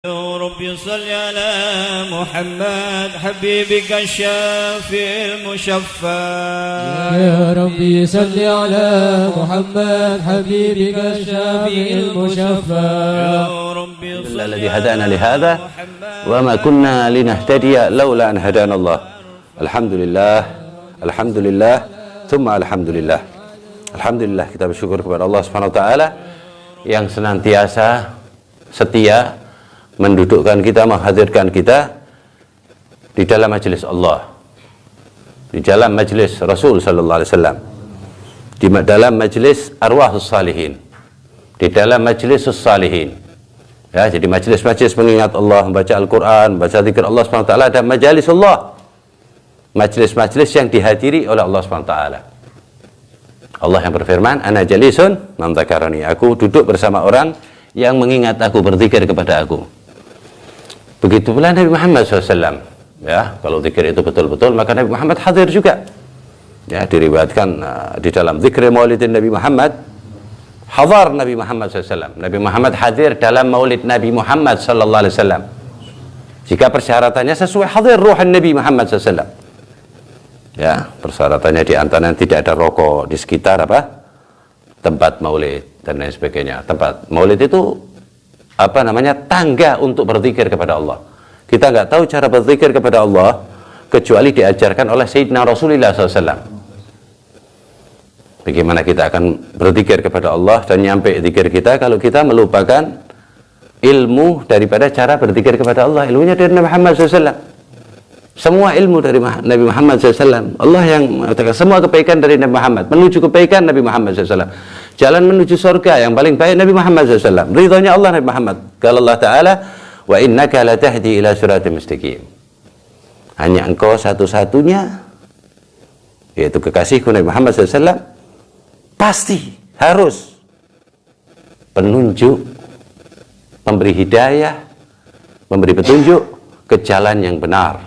يا رب صل على محمد حبيبك الشافي المشفع. يا ربي صل على محمد حبيبك الشافي المشفع. يا رب صل الذي هدانا لهذا وما كنا لنهتدي لولا أن هدانا الله. Alhamdulillah, alhamdulillah, thumma alhamdulillah. Alhamdulillah, kita bersyukur kepada Allah Subhanahu wa taala yang senantiasa setia mendudukkan kita, menghadirkan kita di dalam majelis Allah, di dalam majelis Rasul sallallahu alaihi wasallam, di dalam majelis arwahus salihin, di dalam majelis salihin. Ya, jadi majelis-majelis mengingat Allah, membaca Al-Qur'an, membaca zikir Allah Subhanahu wa taala, dan majelis Allah, majelis-majelis yang dihadiri oleh Allah Subhanahu wa taala. Allah yang berfirman, ana jalisun man dzakarani, aku duduk bersama orang yang mengingat aku, berzikir kepada aku. Begitu pula Nabi Muhammad SAW. Ya, kalau zikir itu betul-betul, maka Nabi Muhammad hadir juga. Ya, diriwayatkan di dalam zikir maulidin Nabi Muhammad, hadar Nabi Muhammad SAW. Nabi Muhammad hadir dalam maulid Nabi Muhammad SAW. Jika persyaratannya sesuai, hadir ruh Nabi Muhammad SAW. Ya, persyaratannya di antaranya tidak ada rokok di sekitar tempat maulid dan lain sebagainya. Tempat maulid itu tangga untuk berzikir kepada Allah. Kita nggak tahu cara berzikir kepada Allah kecuali diajarkan oleh Sayyidina Rasulullah SAW. Bagaimana kita akan berzikir kepada Allah dan nyampe zikir kita kalau kita melupakan ilmu daripada cara berzikir kepada Allah. Ilmunya dari Nabi Muhammad SAW. Semua ilmu dari Nabi Muhammad SAW. Allah yang mengatakan semua kebaikan dari Nabi Muhammad, menuju kebaikan Nabi Muhammad SAW. Jalan menuju surga yang paling baik Nabi Muhammad SAW. Ridhonya Allah Nabi Muhammad. Kalau Allah Ta'ala, wa innaka la tahdi ila siratim mustaqim. Hanya engkau satu-satunya, yaitu kekasihku Nabi Muhammad SAW, pasti harus penunjuk, memberi hidayah, memberi petunjuk ke jalan yang benar,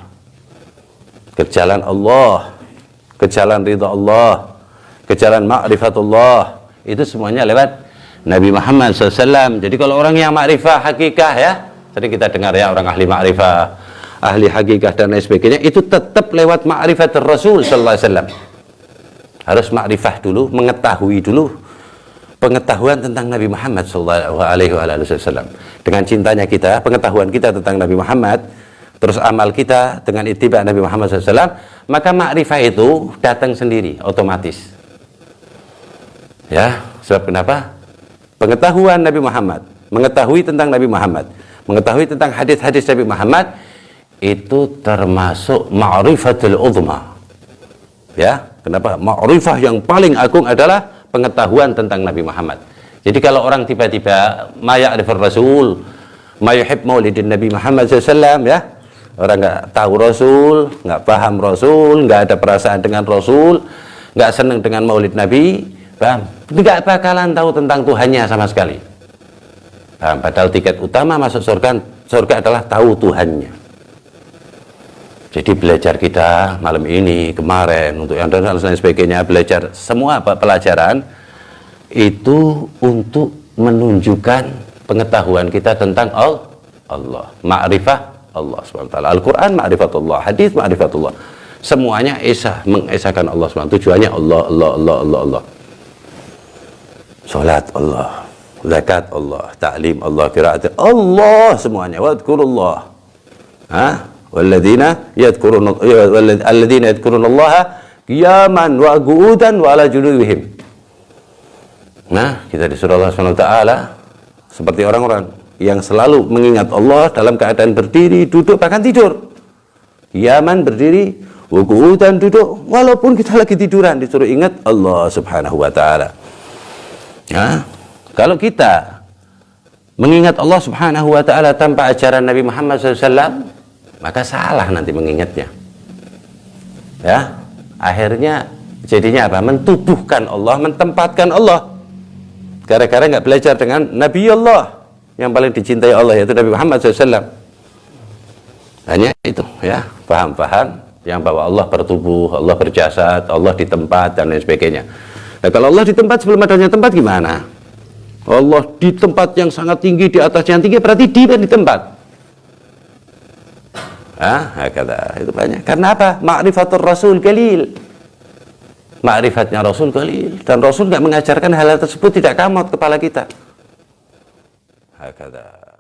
ke jalan Allah, ke jalan ridha Allah, ke jalan ma'rifatullah. Itu semuanya lewat Nabi Muhammad SAW. Jadi kalau orang yang ma'rifah hakikah, ya sering kita dengar ya, orang ahli ma'rifah, ahli hakikah dan lain sebagainya, itu tetap lewat ma'rifat Rasul sallallahu alaihi wasallam. Harus ma'rifah dulu, mengetahui dulu pengetahuan tentang Nabi Muhammad sallallahu alaihi wasallam. Dengan cintanya kita, pengetahuan kita tentang Nabi Muhammad, terus amal kita dengan ittiba Nabi Muhammad SAW, maka ma'rifah itu datang sendiri, otomatis. Ya, sebab kenapa? Pengetahuan Nabi Muhammad, mengetahui tentang Nabi Muhammad, mengetahui tentang hadis-hadis Nabi Muhammad, itu termasuk ma'rifatul uzma. Ya, kenapa? Ma'rifah yang paling agung adalah pengetahuan tentang Nabi Muhammad. Jadi kalau orang tiba-tiba ma ya'rifur rasul, ma yuhib maulidin Nabi Muhammad SAW, ya, orang nggak tahu Rasul, nggak paham Rasul, nggak ada perasaan dengan Rasul, nggak senang dengan maulid Nabi, paham? Nggak bakalan tahu tentang Tuhannya sama sekali. Paham? Padahal tiket utama masuk surga adalah tahu Tuhannya. Jadi belajar kita malam ini, kemarin, untuk yang dan lain sebagainya, belajar semua pelajaran itu untuk menunjukkan pengetahuan kita tentang Allah, ma'rifah Allah SWT. Al-Quran ma'rifatullah, hadis ma'rifatullah, semuanya mengesahkan Allah SWT. Tujuannya Allah. Salat Allah, zakat Allah, ta'lim Allah, qiraat Allah, semuanya. Wadhkurullah, walladzina yadhkurunallaha qiyaman wa qu'udan wa ala junubihim. Nah, kita disuruh Allah SWT seperti orang-orang yang selalu mengingat Allah dalam keadaan berdiri, duduk, bahkan tidur. Qiyaman, berdiri, wa qu'udan, duduk, walaupun kita lagi tiduran disuruh ingat Allah Subhanahu wa taala. Ya, kalau kita mengingat Allah Subhanahu wa taala tanpa ajaran Nabi Muhammad SAW, maka salah nanti mengingatnya. Ya, akhirnya jadinya apa? Mentuduhkan Allah, mentempatkan Allah. Gara-gara nggak belajar dengan Nabi Allah yang paling dicintai Allah, yaitu Nabi Muhammad SAW. Hanya itu, ya, paham-paham yang bahwa Allah bertubuh, Allah berjasad, Allah di tempat dan lain sebagainya. Nah, kalau Allah di tempat sebelum adanya tempat gimana? Allah di tempat yang sangat tinggi, di atas yang tinggi, berarti di tempat. Hakada. Itu banyak. Karena apa? Ma'rifatul Rasul qalil. Ma'rifatnya Rasul qalil. Dan Rasul nggak mengajarkan hal tersebut, tidak kamot kepala kita. Hakada.